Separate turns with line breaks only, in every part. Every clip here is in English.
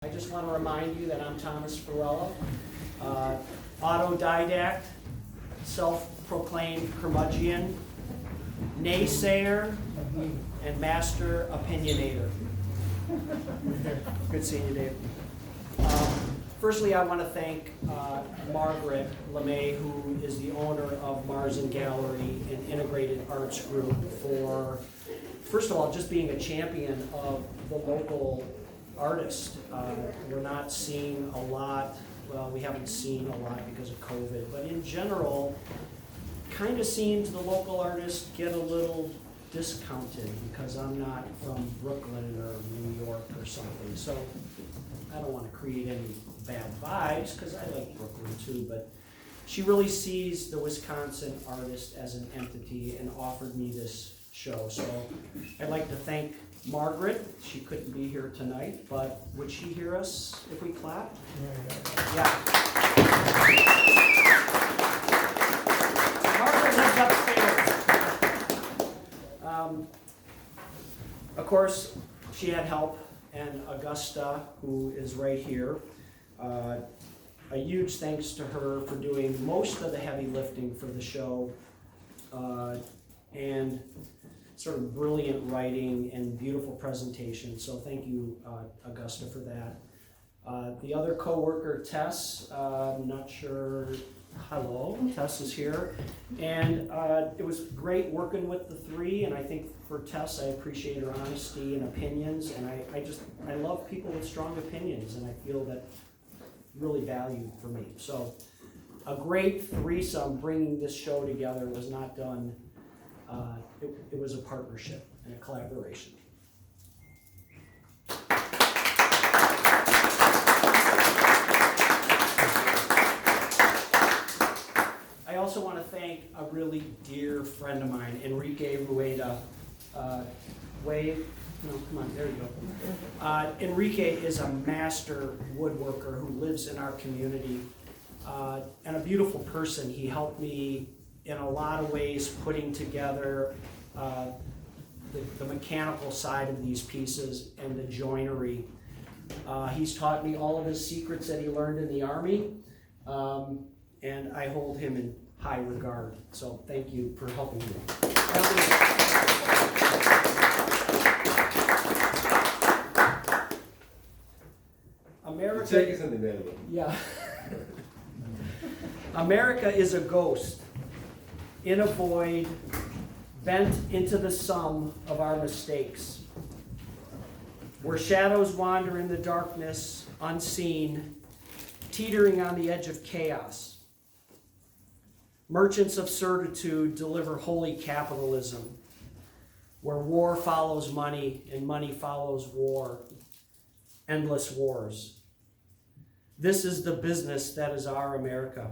I just want to remind you that I'm Thomas Ferrella, autodidact, self-proclaimed curmudgeon, naysayer, and master opinionator. Good seeing you, Dave. Firstly, I want to thank Margaret LeMay, who is the owner of Marzen Gallery and Integrated Arts Group, for, first of all, just being a champion of the local artist. We're not seeing a lot, well, we haven't seen a lot because of COVID, but in general, kind of seems the local artists get a little discounted because I'm not from Brooklyn or New York or something. So I don't want to create any bad vibes because I like Brooklyn too, but she really sees the Wisconsin artist as an entity and offered me this show. So I'd like to thank Margaret. She couldn't be here tonight, but would she hear us if we clap? Yeah. Margaret lives upstairs. Of course, she had help, and Augusta, who is right here. A huge thanks to her for doing most of the heavy lifting for the show, and sort of brilliant writing and beautiful presentation. So thank you, Augusta, for that. The other co-worker, Tess, I'm not sure, hello, Tess is here. And it was great working with the three, and I think for Tess, I appreciate her honesty and opinions, and I love people with strong opinions, and I feel that really valued for me. So a great threesome bringing this show together was not done. It was a partnership and a collaboration. I also want to thank a really dear friend of mine, Enrique Rueda. Wave. No, come on, there you go. Enrique is a master woodworker who lives in our community, and a beautiful person. He helped me in a lot of ways putting together the mechanical side of these pieces and the joinery. He's taught me all of his secrets that he learned in the Army, and I hold him in high regard. So thank you for helping me. America, yeah. America is a ghost in a void, bent into the sum of our mistakes, where shadows wander in the darkness, unseen, teetering on the edge of chaos. Merchants of certitude deliver holy capitalism, where war follows money and money follows war, endless wars. This is the business that is our America,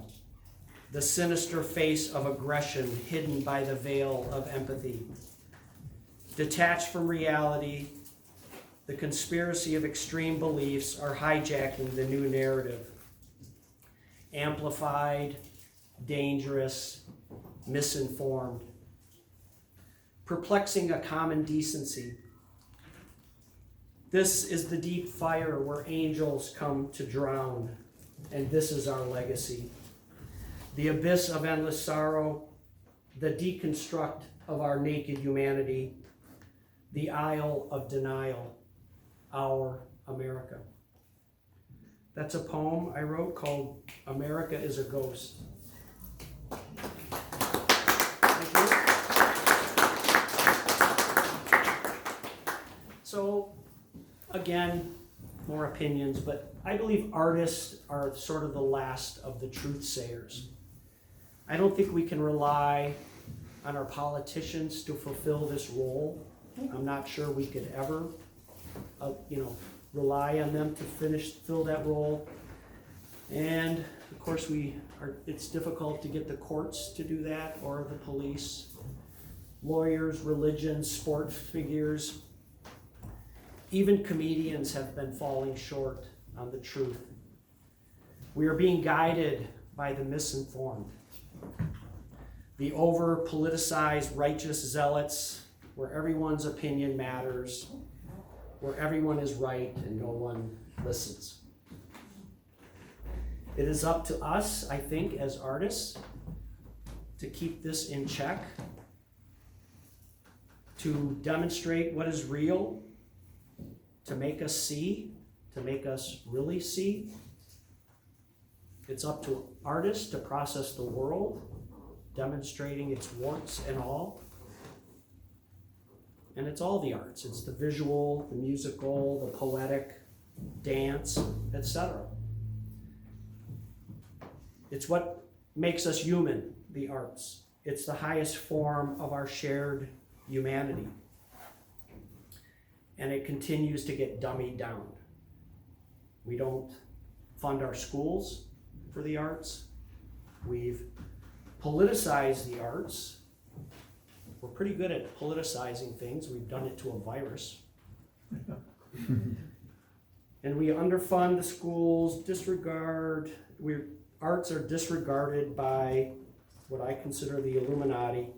the sinister face of aggression hidden by the veil of empathy. Detached from reality, the conspiracy of extreme beliefs are hijacking the new narrative. Amplified, dangerous, misinformed, perplexing a common decency. This is the deep fire where angels come to drown, and this is our legacy. The abyss of endless sorrow, the deconstruct of our naked humanity, the isle of denial, our America. That's a poem I wrote called America is a Ghost. Thank you. So, again, more opinions, but I believe artists are sort of the last of the truth sayers. I don't think we can rely on our politicians to fulfill this role. I'm not sure we could ever, rely on them to fill that role. And of course, it's difficult to get the courts to do that, or the police, lawyers, religion, sport figures. Even comedians have been falling short on the truth. We are being guided by the misinformed, the over-politicized righteous zealots, where everyone's opinion matters, where everyone is right and no one listens. It is up to us, I think, as artists, to keep this in check, to demonstrate what is real, to make us see, to make us really see. It's up to artists to process the world, demonstrating its warts and all. And it's all the arts. It's the visual, the musical, the poetic, dance, etc. It's what makes us human, the arts. It's the highest form of our shared humanity. And it continues to get dummied down. We don't fund our schools for the arts. We've politicized the arts. We're pretty good at politicizing things. We've done it to a virus. And we underfund the schools, arts are disregarded by what I consider the Illuminati.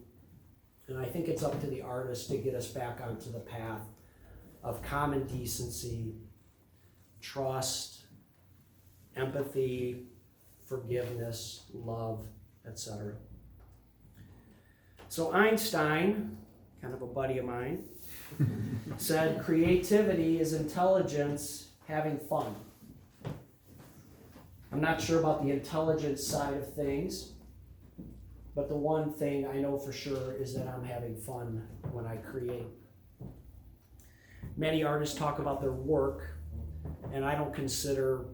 And I think it's up to the artists to get us back onto the path of common decency, trust, empathy, forgiveness, love, etc. So Einstein, kind of a buddy of mine, said creativity is intelligence having fun. I'm not sure about the intelligence side of things, but the one thing I know for sure is that I'm having fun when I create. Many artists talk about their work, and I don't consider,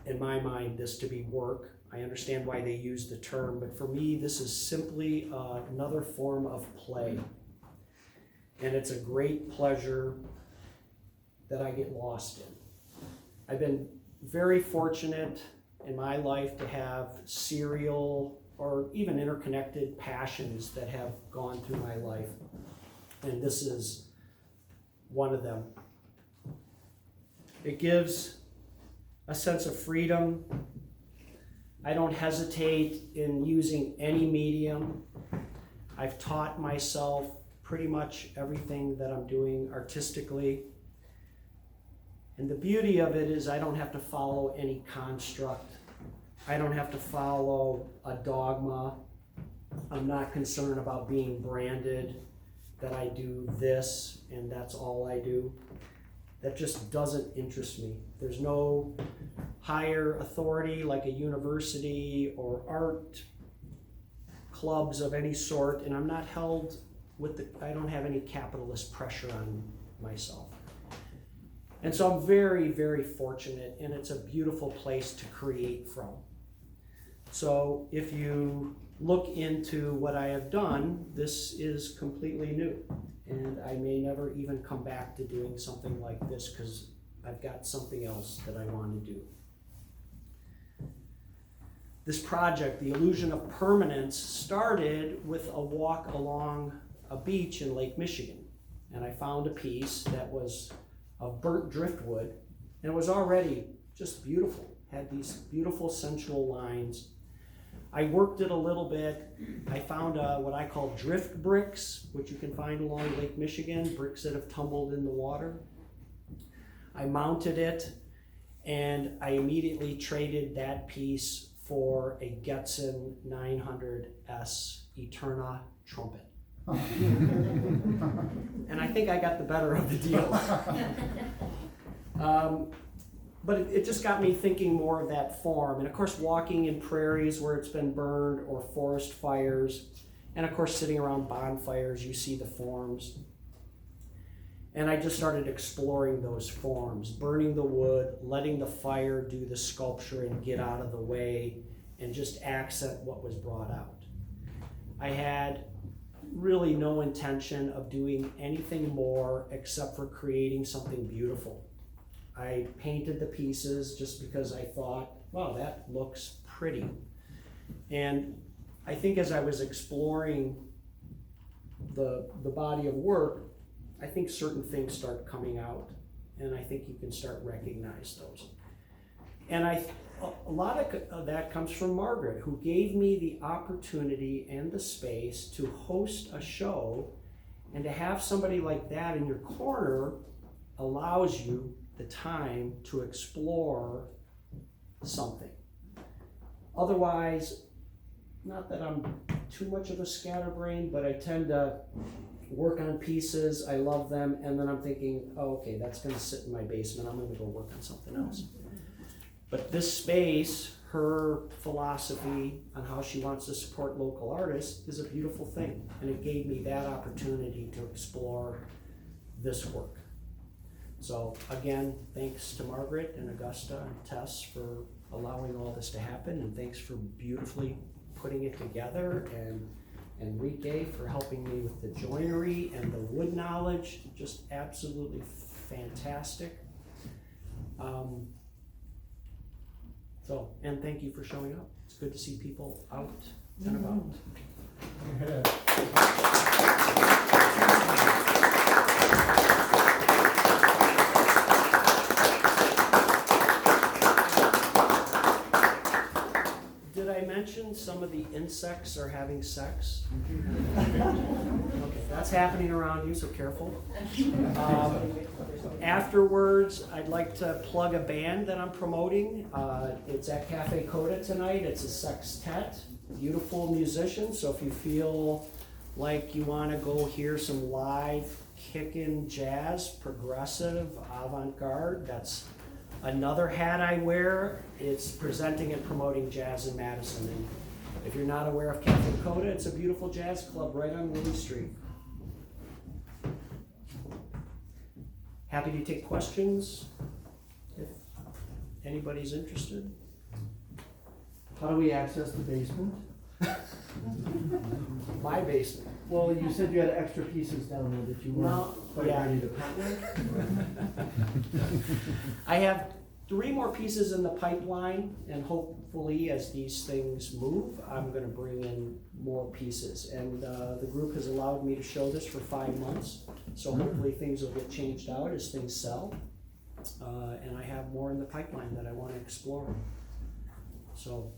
in my mind, this to be work. I understand why they use the term, but for me, this is simply another form of play. And it's a great pleasure that I get lost in. I've been very fortunate in my life to have serial or even interconnected passions that have gone through my life. And this is one of them. It gives a sense of freedom. I don't hesitate in using any medium. I've taught myself pretty much everything that I'm doing artistically. And the beauty of it is I don't have to follow any construct. I don't have to follow a dogma. I'm not concerned about being branded, that I do this and that's all I do. That just doesn't interest me. There's no higher authority like a university or art clubs of any sort, and I'm not held with I don't have any capitalist pressure on myself. And so I'm very, very fortunate, and it's a beautiful place to create from. So if you look into what I have done, this is completely new. And I may never even come back to doing something like this because I've got something else that I want to do. This project, the Illusion of Permanence, started with a walk along a beach in Lake Michigan. And I found a piece that was of burnt driftwood, and it was already just beautiful. Had these beautiful sensual lines. I worked it a little bit. I found what I call drift bricks, which you can find along Lake Michigan, bricks that have tumbled in the water. I mounted it, and I immediately traded that piece for a Getzen 900S Eterna trumpet. And I think I got the better of the deal. But it just got me thinking more of that form. And of course, walking in prairies where it's been burned or forest fires. And of course, sitting around bonfires, you see the forms. And I just started exploring those forms, burning the wood, letting the fire do the sculpture and get out of the way and just accent what was brought out. I had really no intention of doing anything more except for creating something beautiful. I painted the pieces just because I thought, wow, that looks pretty. And I think as I was exploring the body of work, I think certain things start coming out, and I think you can start recognize those. And a lot of that comes from Margaret, who gave me the opportunity and the space to host a show, and to have somebody like that in your corner allows you the time to explore something. Otherwise, not that I'm too much of a scatterbrain, but I tend to work on pieces, I love them, and then I'm thinking, oh, okay, that's gonna sit in my basement, I'm gonna go work on something else. But this space, her philosophy on how she wants to support local artists is a beautiful thing, and it gave me that opportunity to explore this work. So again, thanks to Margaret and Augusta and Tess for allowing all this to happen, and thanks for beautifully putting it together, and Rique for helping me with the joinery and the wood knowledge, just absolutely fantastic. And thank you for showing up. It's good to see people out and about. Did I mention some of the insects are having sex? Okay, that's happening around you, so careful. Afterwards, I'd like to plug a band that I'm promoting. It's at Cafe Coda tonight. It's a sextet, beautiful musicians. So if you feel like you want to go hear some live kickin' jazz, progressive, avant-garde, that's another hat I wear. It's presenting and promoting jazz in Madison. And if you're not aware of Cafe Coda, it's a beautiful jazz club right on Willie Street. Happy to take questions if anybody's interested.
How do we access the basement?
My basement.
Well, you said you had extra pieces down there that you weren't quite ready to paint with.
I have 3 more pieces in the pipeline, and hopefully as these things move, I'm gonna bring in more pieces. And the group has allowed me to show this for 5 months, so hopefully things will get changed out as things sell. And I have more in the pipeline that I wanna explore. So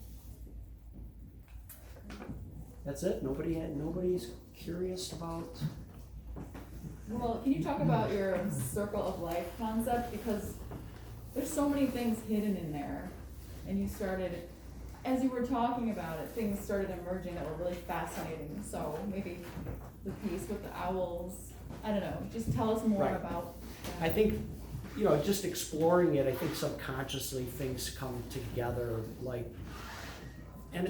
that's it. Nobody's curious about.
Well, can you talk about your circle of life concept? Because there's so many things hidden in there, and you started, as you were talking about it, things started emerging that were really fascinating. So maybe the piece with the owls, I don't know, just tell us more about that.
I think, just exploring it, I think subconsciously things come together, like, and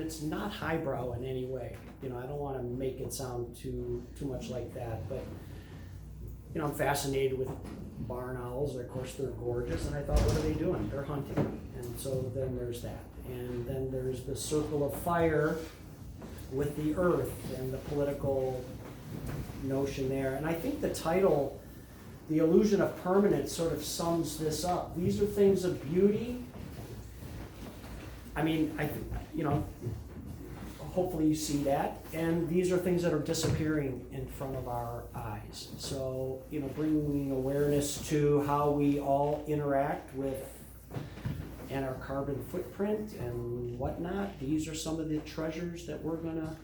it's not highbrow in any way. I don't want to make it sound too much like that, but I'm fascinated with barn owls. Of course, they're gorgeous, and I thought, what are they doing? They're hunting, and so then there's that, and then there's the circle of fire with the earth and the political notion there. And I think the title, The Illusion of Permanence, sort of sums this up. These are things of beauty. I mean, hopefully you see that. And these are things that are disappearing in front of our eyes. So, bringing awareness to how we all interact with and our carbon footprint and whatnot. These are some of the treasures that we're gonna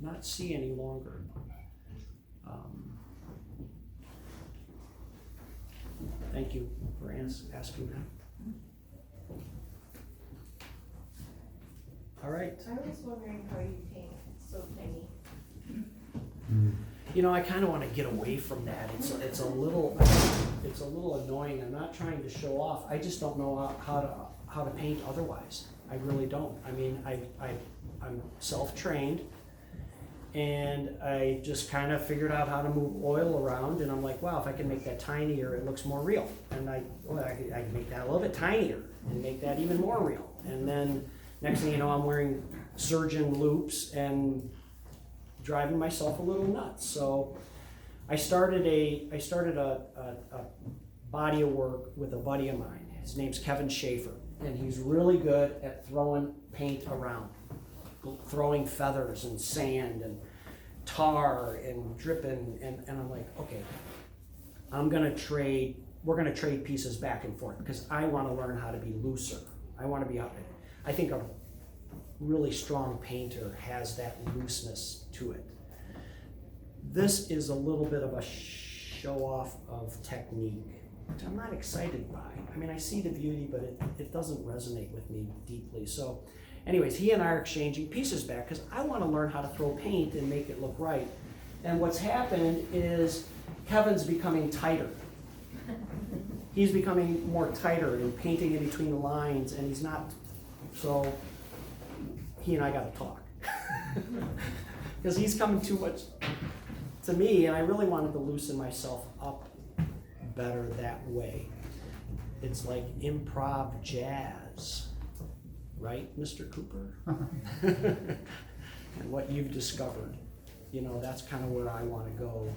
not see any longer. Thank you for asking that. All right.
I was wondering how you paint so tiny.
I kind of want to get away from that. It's a little annoying. I'm not trying to show off. I just don't know how to paint otherwise. I really don't. I mean, I'm self-trained, and I just kind of figured out how to move oil around. And I'm like, wow, if I can make that tinier, it looks more real. And I can make that a little bit tinier and make that even more real. And then next thing you know, I'm wearing surgeon loops and driving myself a little nuts. So I started a body of work with a buddy of mine. His name's Kevin Schaefer, and he's really good at throwing paint around, throwing feathers and sand and tar and dripping. And I'm like, okay, we're gonna trade pieces back and forth because I want to learn how to be looser. I think a really strong painter has that looseness to it. This is a little bit of a show off of technique. which I'm not excited by. I mean, I see the beauty, but it doesn't resonate with me deeply. So anyways, he and I are exchanging pieces back because I want to learn how to throw paint and make it look right. And what's happened is Kevin's becoming tighter. He's becoming more tighter and painting in between the lines, and he's not. So he and I got to talk because he's coming too much to me, and I really wanted to loosen myself up better that way. It's like improv jazz, right, Mr. Cooper? And what you've discovered, you know, that's kind of where I want to go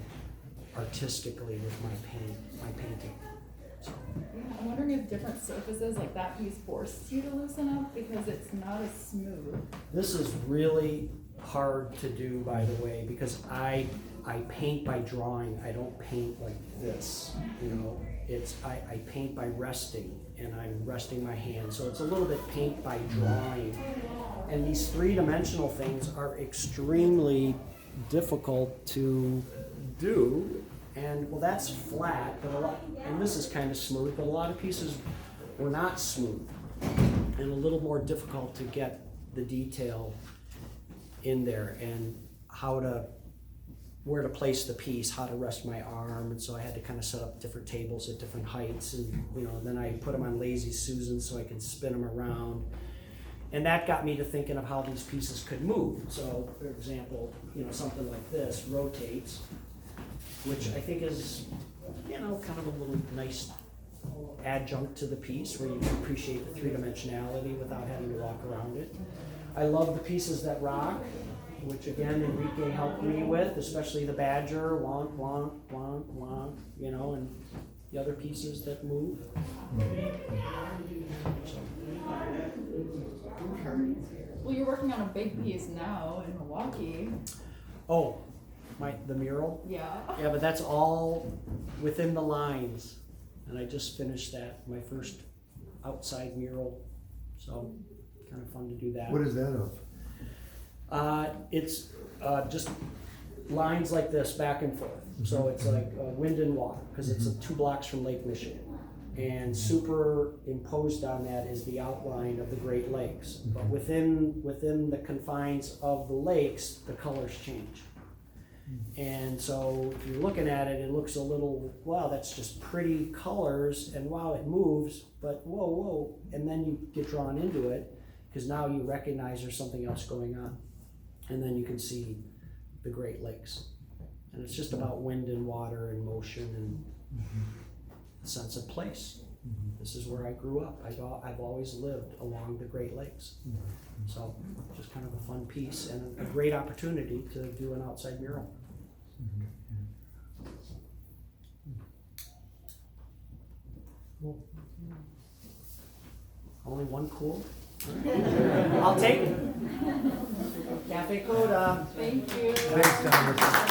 artistically with my painting. So.
Yeah, I'm wondering if different surfaces like that piece forced you to loosen up because it's not as smooth.
This is really hard to do, by the way, because I paint by drawing. I don't paint like this, you know. I paint by resting, and I'm resting my hand. So it's a little bit paint by drawing. And these three-dimensional things are extremely difficult to do. And well, that's flat, but and this is kind of smooth, but a lot of pieces were not smooth and a little more difficult to get the detail in there and where to place the piece, how to rest my arm, and so I had to kind of set up different tables at different heights, and you know, then I put them on Lazy Susan so I could spin them around, and that got me to thinking of how these pieces could move. So, for example, you know, something like this rotates, which I think is, you know, kind of a little nice adjunct to the piece where you can appreciate the three-dimensionality without having to walk around it. I love the pieces that rock, which again Enrique helped me with, especially the badger, wonk, wonk, wonk, wonk, you know, and the other pieces that move. So.
Well, you're working on a big piece now in Milwaukee.
Oh, the mural?
Yeah.
Yeah, but that's all within the lines. And I just finished that, my first outside mural. So kind of fun to do that.
What is that of?
It's just lines like this back and forth. So it's like wind and water, because it's 2 blocks from Lake Michigan. And superimposed on that is the outline of the Great Lakes. But within the confines of the lakes, the colors change. And so if you're looking at it, it looks a little, wow, that's just pretty colors, and wow, it moves, but whoa, whoa. And then you get drawn into it, because now you recognize there's something else going on. And then you can see the Great Lakes. And it's just about wind and water and motion and a sense of place. This is where I grew up. I've always lived along the Great Lakes. So just kind of a fun piece and a great opportunity to do an outside mural. Cool. Only one cool? I'll take it. Cafe Coda.
Thank you.
Thanks, Thomas.